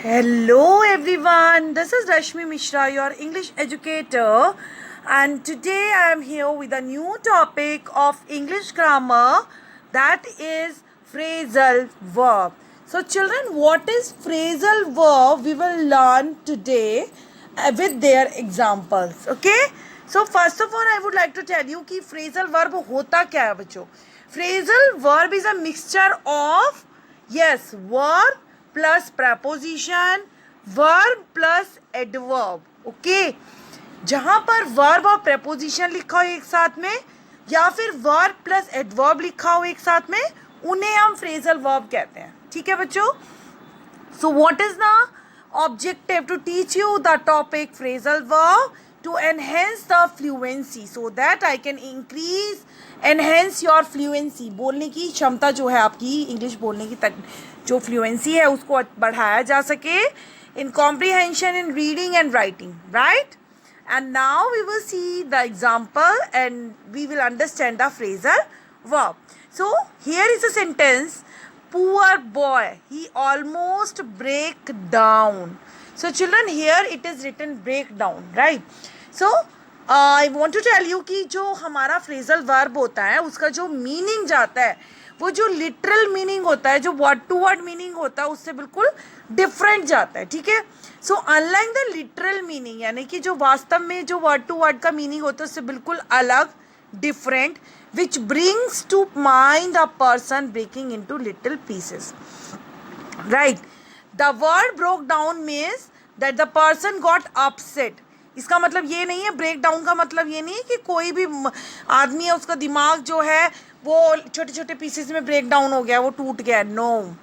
Hello everyone, this is Rashmi Mishra, your English educator, and today I am here with a new topic of English grammar, that is phrasal verb. So children, what is phrasal verb we will learn today with their examples. Okay, so first of all I would like to tell you कि phrasal verb होता क्या है बच्चों. Phrasal verb is a mixture of verb plus preposition, verb plus adverb. Okay, जहां पर verb और preposition लिखा हो एक साथ में या फिर वर्ब प्लस एडवर्ब लिखा हो एक साथ में, उन्हें हम फ्रेजल वर्ब कहते हैं. ठीक है बच्चों. So what is the objective? To teach you the topic phrasal verb to enhance the fluency so that I can enhance your fluency. बोलने की क्षमता जो है आपकी, इंग्लिश बोलने की जो फ्लुएंसी है उसको बढ़ाया जा सके in comprehension, in reading and writing, right? And now we will see the example and we will understand the phrasal verb. So here is a sentence: poor boy, he almost break down. So children, here it is written break down, right? So I want to tell you कि जो हमारा phrasal verb होता है उसका जो meaning जाता है वो जो लिटरल मीनिंग होता है, जो वर्ड टू वर्ड मीनिंग होता है उससे बिल्कुल डिफरेंट जाता है. ठीक है. So unlike the literal meaning, यानी कि जो वास्तव में जो वर्ड टू वर्ड का मीनिंग होता है उससे बिल्कुल अलग, different, which brings to mind a person breaking into little pieces. Right. The word broke down means that the person got upset. इसका मतलब ये नहीं है, ब्रेक डाउन का मतलब ये नहीं है कि कोई भी आदमी है उसका दिमाग जो है वो छोटे छोटे पीसेस में ब्रेक डाउन हो गया, वो टूट गया. No,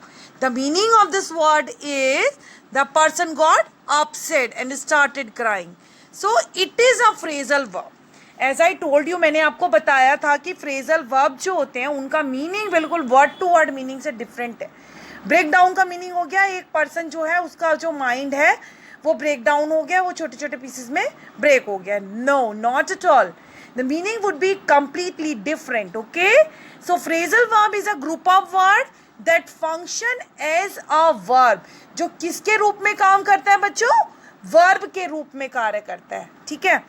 the meaning of this word is the person got upset and started crying. So it is a phrasal verb. As I told you, मैंने आपको बताया था कि फ्रेजल वर्ब जो होते हैं उनका मीनिंग बिल्कुल वर्ड टू वर्ड मीनिंग से डिफरेंट है. ब्रेक डाउन का मीनिंग हो गया एक पर्सन जो है उसका जो माइंड है वो ब्रेक डाउन हो गया, वो छोटे छोटे पीसेस में ब्रेक हो गया. No, not at all. The meaning would be completely different. Okay, so phrasal verb is a group of word that function as a verb. जो किसके रूप में काम करता है बच्चों? verb के रूप में कार्य करता है. ठीक है.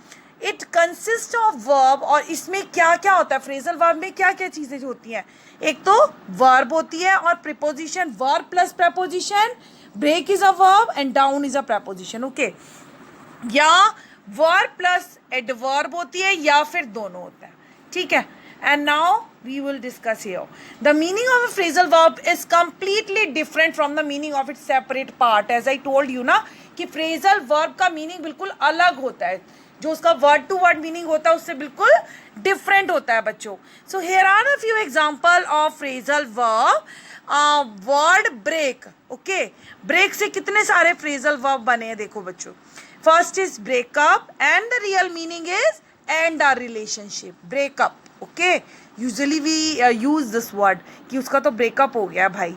It consists of verb. और इसमें क्या क्या होता है? phrasal verb में क्या क्या चीजें होती हैं? एक तो verb होती है और preposition, verb plus preposition, break is a verb and down is a preposition. Okay, या वर्ब प्लस एडवर्ब होती है या फिर दोनों होता है. ठीक है. And now we will discuss here the meaning of a phrasal verb is completely different from the meaning of its separate part. As I told you ना कि फ्रेजल वर्ब का मीनिंग बिल्कुल अलग होता है, जो उसका वर्ड टू वर्ड मीनिंग होता है उससे बिल्कुल डिफरेंट होता है बच्चों. So here are a few example of phrasal verb. Word break. Okay, break से कितने सारे फ्रेजल वर्ब बने हैं देखो बच्चों. First is break up and the real meaning is end our relationship. Break up. Okay. Usually we use this word कि उसका तो breakup हो गया भाई.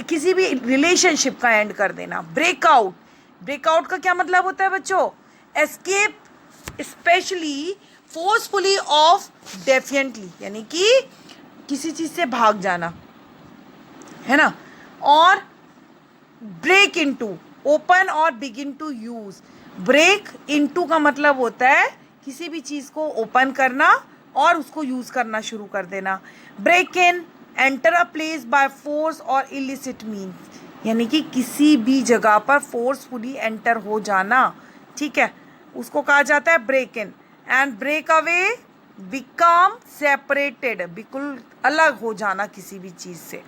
किसी भी relationship का end कर देना. Break out. Break out का क्या मतलब होता है बच्चों? Escape, especially forcefully of defiantly, यानी कि किसी चीज से भाग जाना है ना. और break into, open और begin to use. Break into का मतलब होता है किसी भी चीज़ को ओपन करना और उसको यूज़ करना शुरू कर देना. Break in, enter a place by force और इलिसिट मीन्स, यानी कि किसी भी जगह पर फोर्सफुली एंटर हो जाना. ठीक है, उसको कहा जाता है break in. And break away, become separated, बिल्कुल अलग हो जाना किसी भी चीज़ से.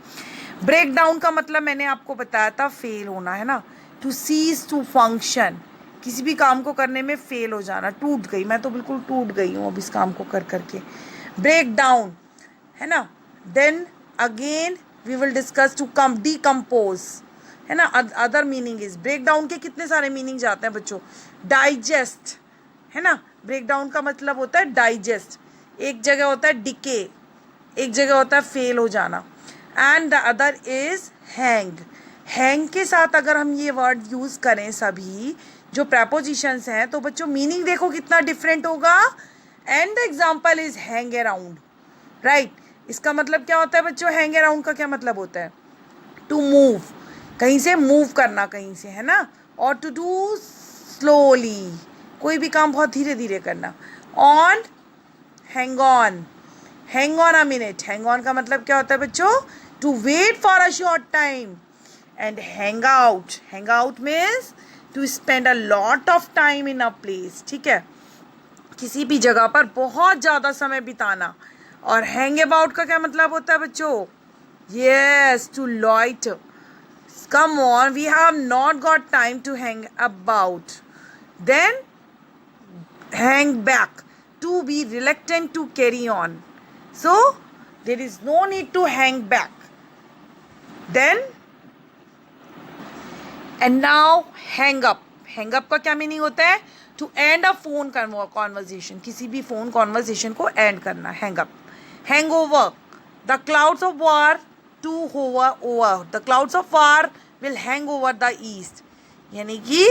ब्रेक डाउन का मतलब मैंने आपको बताया था फेल होना, है ना. टू सीज टू फंक्शन, किसी भी काम को करने में फेल हो जाना. टूट गई, मैं तो बिल्कुल टूट गई हूँ अब इस काम को कर करके. ब्रेक डाउन, है ना. Then again we will discuss to come decompose, है ना. Other meaning is, break down के कितने सारे मीनिंग जाते हैं बच्चों. डाइजेस्ट, है ना. ब्रेक डाउन का मतलब होता है डाइजेस्ट. एक जगह होता है डिके, एक जगह होता है फेल हो जाना. And the other is hang. Hang के साथ अगर हम ये वर्ड यूज़ करें सभी जो प्रपोजिशंस हैं तो बच्चों मीनिंग देखो कितना डिफरेंट होगा. And the example is hang around. Right. इसका मतलब क्या होता है बच्चों? हैंग अराउंड का क्या मतलब होता है? टू मूव, कहीं से मूव करना, कहीं से, है ना. और टू डू स्लोली, कोई भी काम बहुत धीरे धीरे करना. On, hang on. Hang on a minute. Hang on का मतलब क्या होता है बच्चों? To wait for a short time. And hang out. Hang out means to spend a lot of time in a place. ठीक है, किसी भी जगह पर बहुत ज़्यादा समय बिताना. और हैंग अबाउट का क्या मतलब होता है बच्चों? Yes, to loiter. Come on, we have not got time to hang about. Then hang back, to be reluctant to carry on. So there is no need to hang back. Then and now hang up. Hang up का क्या meaning होता है? To end a phone conversation. किसी भी phone conversation को end करना. Hang up. Hangover. The clouds of war to hover over. The clouds of war will hang over the east. यानी कि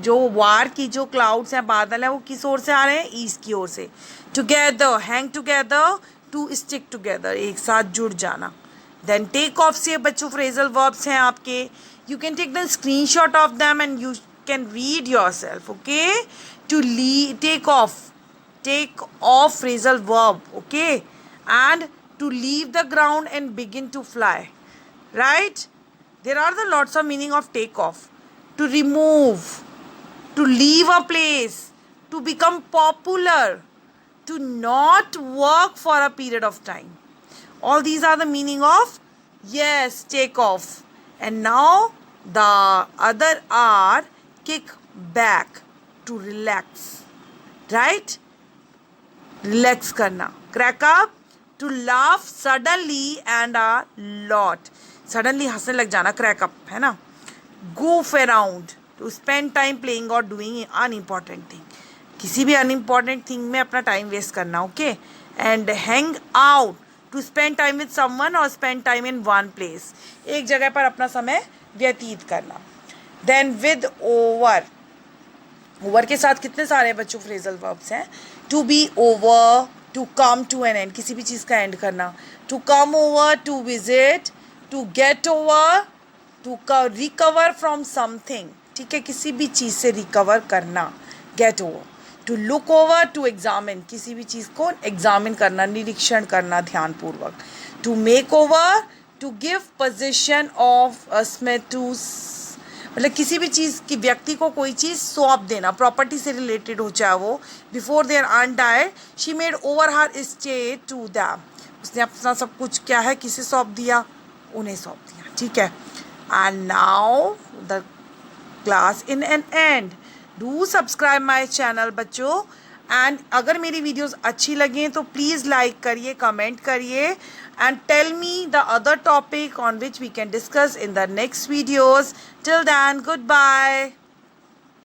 जो वार की जो क्लाउड्स हैं, बादल हैं, वो किस ओर से आ रहे हैं? ईस्ट की ओर से. Together, hang together, to stick together, एक साथ जुड़ जाना. देन टेक ऑफ से बच्चों फ्रेजल वर्ब्स हैं आपके. You can take the screenshot of them and you can read yourself. Okay, to take off phrasal verb. Okay, and to leave the ground and begin to fly, right? There are the lots of meaning of take off. To remove, to leave a place, to become popular, to not work for a period of time. All these are the meaning of, yes, take off. And now the other are kick back, to relax, right? Relax karna. Crack up, to laugh suddenly and a lot. Suddenly हंसने लग जाना, crack up, है ना. Goof around, to spend time playing or doing unimportant thing. किसी भी unimportant thing में अपना time waste करना. Okay. And hang out, to spend time with someone or spend time in one place. एक जगह पर अपना समय व्यतीत करना. Then with over. Over के साथ कितने सारे बच्चों फ्रेजल वर्ब्स हैं? To be over, to come to an end, किसी भी चीज़ का एंड करना. To come over, to visit, to get over, to recover from something. ठीक है, किसी भी चीज़ से रिकवर करना. Get over. To look over, to examine, किसी भी चीज़ को एग्जामिन करना, निरीक्षण करना ध्यानपूर्वक. To make over, to give possession of a smith to, मतलब किसी भी चीज़ की, व्यक्ति को कोई चीज़ सौंप देना, प्रॉपर्टी से रिलेटेड हो चाहे वो. Before their aunt died she made over her estate to them. उसने अपना सब कुछ क्या है, किसे सौंप दिया? उन्हें सौंप दिया. ठीक है. And now the class in an and. Do subscribe my channel बच्चों. एंड अगर मेरी वीडियोज़ अच्छी लगें तो प्लीज़ लाइक करिए, कमेंट करिए, and tell me the other topic on which we can discuss in the next videos. Till then, goodbye.